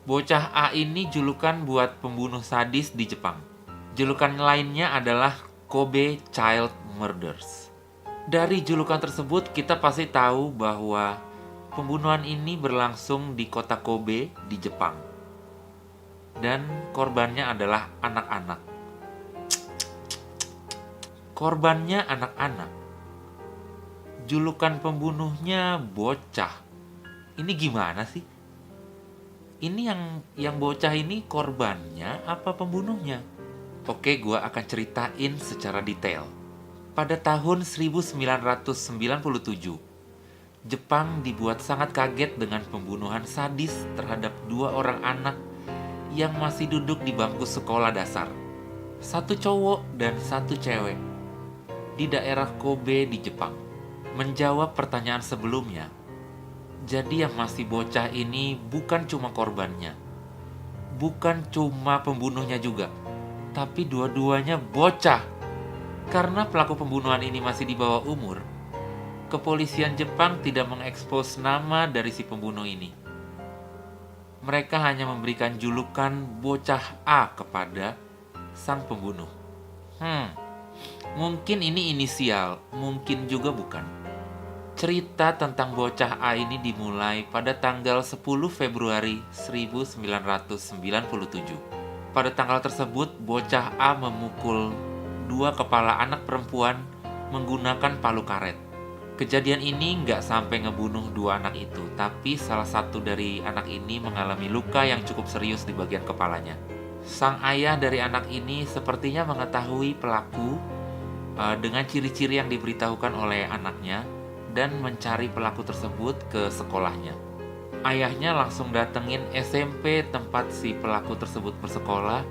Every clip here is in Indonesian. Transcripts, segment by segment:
Bocah A ini julukan buat pembunuh sadis di Jepang. Julukan lainnya adalah Kobe Child Murders. Dari julukan tersebut kita pasti tahu bahwa pembunuhan ini berlangsung di kota Kobe di Jepang. Dan korbannya adalah anak-anak. Korbannya anak-anak. Julukan pembunuhnya bocah. Ini gimana sih? Ini yang bocah ini korbannya apa pembunuhnya? Oke, gua akan ceritain secara detail. Pada tahun 1997, Jepang dibuat sangat kaget dengan pembunuhan sadis terhadap 2 orang anak yang masih duduk di bangku sekolah dasar. 1 cowok dan 1 cewek di daerah Kobe di Jepang. Menjawab pertanyaan sebelumnya, jadi yang masih bocah ini bukan cuma korbannya, bukan cuma pembunuhnya juga, tapi dua-duanya bocah. Karena pelaku pembunuhan ini masih di bawah umur, kepolisian Jepang tidak mengekspos nama dari si pembunuh ini. Mereka hanya memberikan julukan bocah A kepada sang pembunuh. Mungkin ini inisial, mungkin juga bukan. Cerita tentang bocah A ini dimulai pada tanggal 10 Februari 1997. Pada tanggal tersebut, bocah A memukul 2 kepala anak perempuan menggunakan palu karet. Kejadian ini nggak sampai ngebunuh 2 anak itu, tapi salah satu dari anak ini mengalami luka yang cukup serius di bagian kepalanya. Sang ayah dari anak ini sepertinya mengetahui pelaku dengan ciri-ciri yang diberitahukan oleh anaknya dan mencari pelaku tersebut ke sekolahnya. Ayahnya langsung datengin SMP tempat si pelaku tersebut bersekolah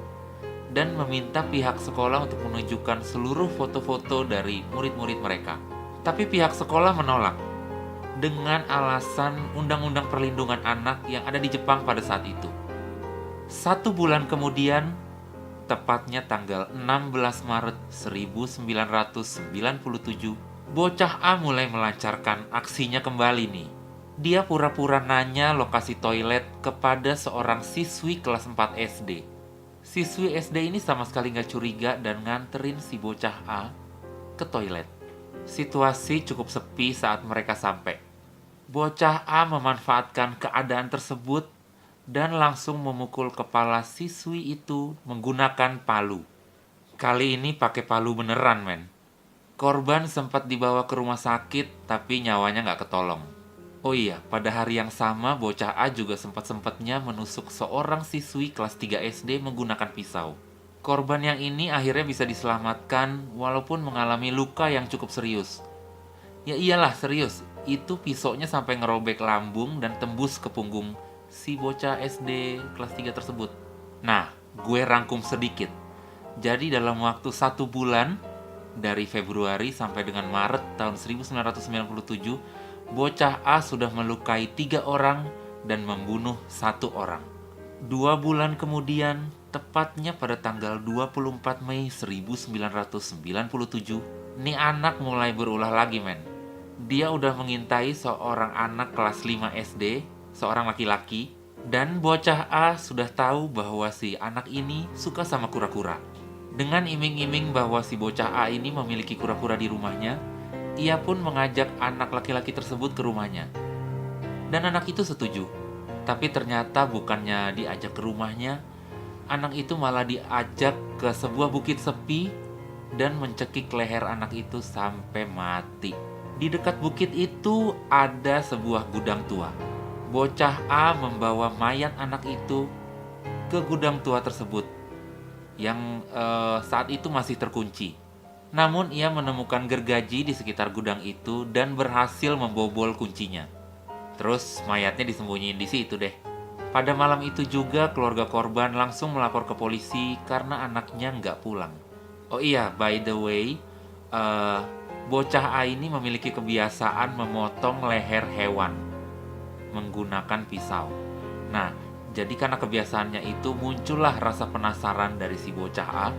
dan meminta pihak sekolah untuk menunjukkan seluruh foto-foto dari murid-murid mereka. Tapi pihak sekolah menolak dengan alasan Undang-Undang Perlindungan Anak yang ada di Jepang pada saat itu. 1 bulan kemudian, tepatnya tanggal 16 Maret 1997, bocah A mulai melancarkan aksinya kembali nih. Dia pura-pura nanya lokasi toilet kepada seorang siswi kelas 4 SD. Siswi SD ini sama sekali gak curiga dan nganterin si bocah A ke toilet. Situasi cukup sepi saat mereka sampai. Bocah A memanfaatkan keadaan tersebut dan langsung memukul kepala siswi itu menggunakan palu. Kali ini pakai palu beneran, men. Korban sempat dibawa ke rumah sakit, tapi nyawanya nggak ketolong. Oh iya, pada hari yang sama, bocah A juga sempat-sempatnya menusuk seorang siswi kelas 3 SD menggunakan pisau. Korban yang ini akhirnya bisa diselamatkan walaupun mengalami luka yang cukup serius. Ya iyalah, serius. Itu pisaunya sampai ngerobek lambung dan tembus ke punggung si bocah SD kelas 3 tersebut. Nah, gue rangkum sedikit. Jadi dalam waktu 1 bulan, dari Februari sampai dengan Maret tahun 1997, bocah A sudah melukai 3 orang dan membunuh 1 orang. 2 bulan kemudian, tepatnya pada tanggal 24 Mei 1997, nih anak mulai berulah lagi, men. Dia udah mengintai seorang anak kelas 5 SD, seorang laki-laki, dan bocah A sudah tahu bahwa si anak ini suka sama kura-kura. Dengan iming-iming bahwa si bocah A ini memiliki kura-kura di rumahnya, ia pun mengajak anak laki-laki tersebut ke rumahnya. Dan anak itu setuju. Tapi ternyata bukannya diajak ke rumahnya, anak itu malah diajak ke sebuah bukit sepi dan mencekik leher anak itu sampai mati. Di dekat bukit itu ada sebuah gudang tua. Bocah A membawa mayat anak itu ke gudang tua tersebut yang saat itu masih terkunci. Namun ia menemukan gergaji di sekitar gudang itu dan berhasil membobol kuncinya. Terus mayatnya disembunyiin di situ deh. Pada malam itu juga keluarga korban langsung melapor ke polisi karena anaknya nggak pulang. Oh iya, by the way, bocah A ini memiliki kebiasaan memotong leher hewan menggunakan pisau. Nah, jadi karena kebiasaannya itu muncullah rasa penasaran dari si bocah A.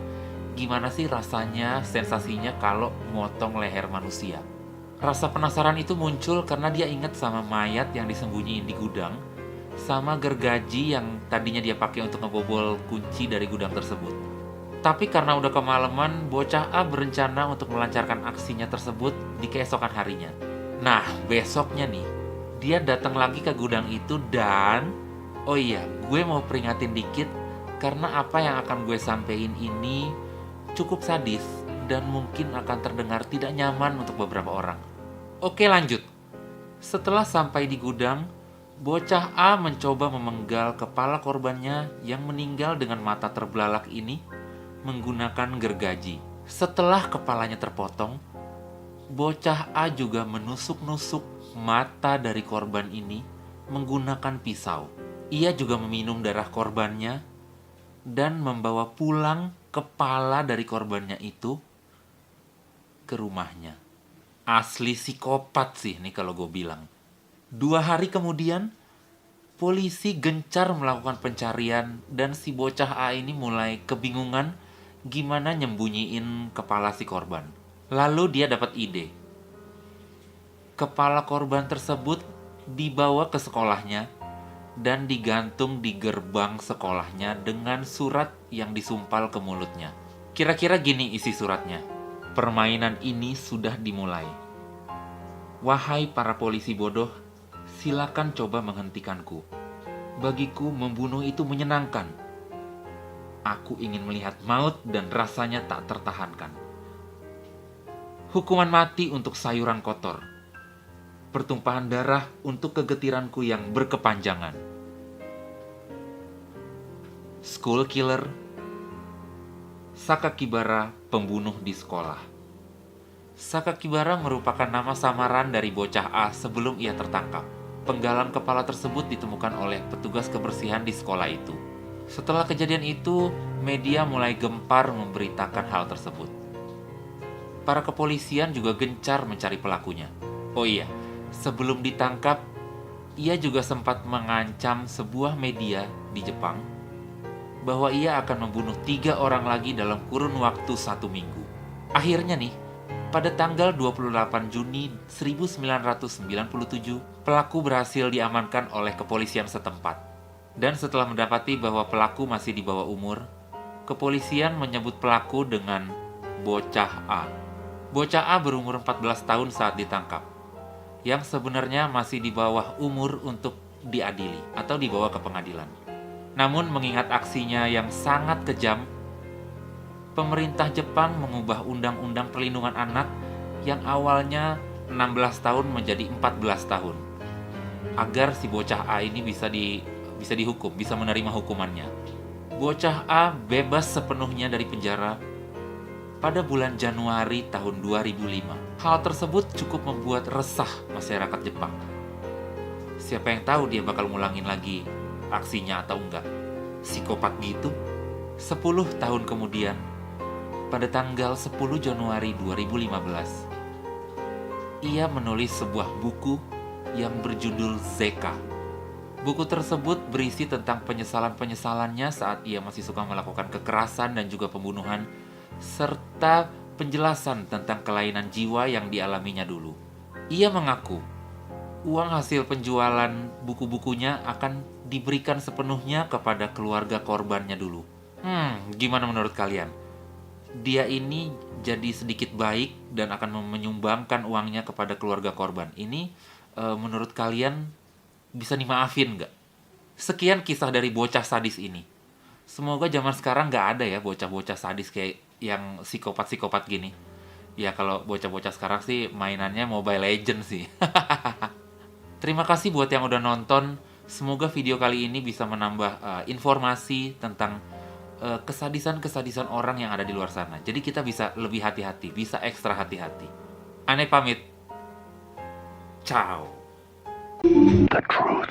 Gimana sih rasanya, sensasinya kalau motong leher manusia? Rasa penasaran itu muncul karena dia ingat sama mayat yang disembunyiin di gudang sama gergaji yang tadinya dia pakai untuk ngebobol kunci dari gudang tersebut. Tapi karena udah kemalaman, bocah A berencana untuk melancarkan aksinya tersebut di keesokan harinya. Nah, besoknya nih, dia datang lagi ke gudang itu dan... Oh iya, gue mau peringatin dikit karena apa yang akan gue sampein ini cukup sadis dan mungkin akan terdengar tidak nyaman untuk beberapa orang. Oke, lanjut. Setelah sampai di gudang, bocah A mencoba memenggal kepala korbannya yang meninggal dengan mata terbelalak ini menggunakan gergaji. Setelah kepalanya terpotong, bocah A juga menusuk-nusuk mata dari korban ini menggunakan pisau. Ia juga meminum darah korbannya dan membawa pulang kepala dari korbannya itu ke rumahnya. Asli psikopat sih nih kalau gue bilang. 2 hari kemudian, polisi gencar melakukan pencarian dan si bocah A ini mulai kebingungan gimana nyembunyiin kepala si korban. Lalu dia dapat ide. Kepala korban tersebut dibawa ke sekolahnya dan digantung di gerbang sekolahnya dengan surat yang disumpal ke mulutnya. Kira-kira gini isi suratnya. Permainan ini sudah dimulai. Wahai para polisi bodoh, silakan coba menghentikanku. Bagiku membunuh itu menyenangkan. Aku ingin melihat maut dan rasanya tak tertahankan. Hukuman mati untuk sayuran kotor. Pertumpahan darah untuk kegetiranku yang berkepanjangan. School killer, Sakakibara, pembunuh di sekolah. Sakakibara merupakan nama samaran dari bocah A sebelum ia tertangkap. Penggalan kepala tersebut ditemukan oleh petugas kebersihan di sekolah itu. Setelah kejadian itu, media mulai gempar memberitakan hal tersebut. Para kepolisian juga gencar mencari pelakunya. Oh iya, sebelum ditangkap, ia juga sempat mengancam sebuah media di Jepang bahwa ia akan membunuh 3 orang lagi dalam kurun waktu 1 minggu. Akhirnya nih, pada tanggal 28 Juni 1997, pelaku berhasil diamankan oleh kepolisian setempat. Dan setelah mendapati bahwa pelaku masih di bawah umur, kepolisian menyebut pelaku dengan bocah A. Bocah A berumur 14 tahun saat ditangkap, yang sebenarnya masih di bawah umur untuk diadili atau dibawa ke pengadilan. Namun mengingat aksinya yang sangat kejam, pemerintah Jepang mengubah undang-undang perlindungan anak yang awalnya 16 tahun menjadi 14 tahun agar si bocah A ini bisa dihukum, bisa menerima hukumannya. Bocah A bebas sepenuhnya dari penjara pada bulan Januari tahun 2005. Hal tersebut cukup membuat resah masyarakat Jepang. Siapa yang tahu dia bakal ngulangin lagi aksinya atau enggak. Psikopat gitu. 10 tahun kemudian, pada tanggal 10 Januari 2015, ia menulis sebuah buku yang berjudul Zeka. Buku tersebut berisi tentang penyesalan-penyesalannya saat ia masih suka melakukan kekerasan dan juga pembunuhan, serta penjelasan tentang kelainan jiwa yang dialaminya dulu. Ia mengaku uang hasil penjualan buku-bukunya akan diberikan sepenuhnya kepada keluarga korbannya dulu. Gimana menurut kalian? Dia ini jadi sedikit baik dan akan menyumbangkan uangnya kepada keluarga korban. Ini menurut kalian bisa dimaafin nggak? Sekian kisah dari bocah sadis ini. Semoga zaman sekarang nggak ada ya bocah-bocah sadis kayak yang psikopat-psikopat gini. Ya kalau bocah-bocah sekarang sih mainannya Mobile Legends sih. Terima kasih buat yang udah nonton. Semoga video kali ini bisa menambah informasi tentang kesadisan-kesadisan orang yang ada di luar sana. Jadi kita bisa lebih hati-hati, bisa ekstra hati-hati. Ane pamit. Ciao. The truth.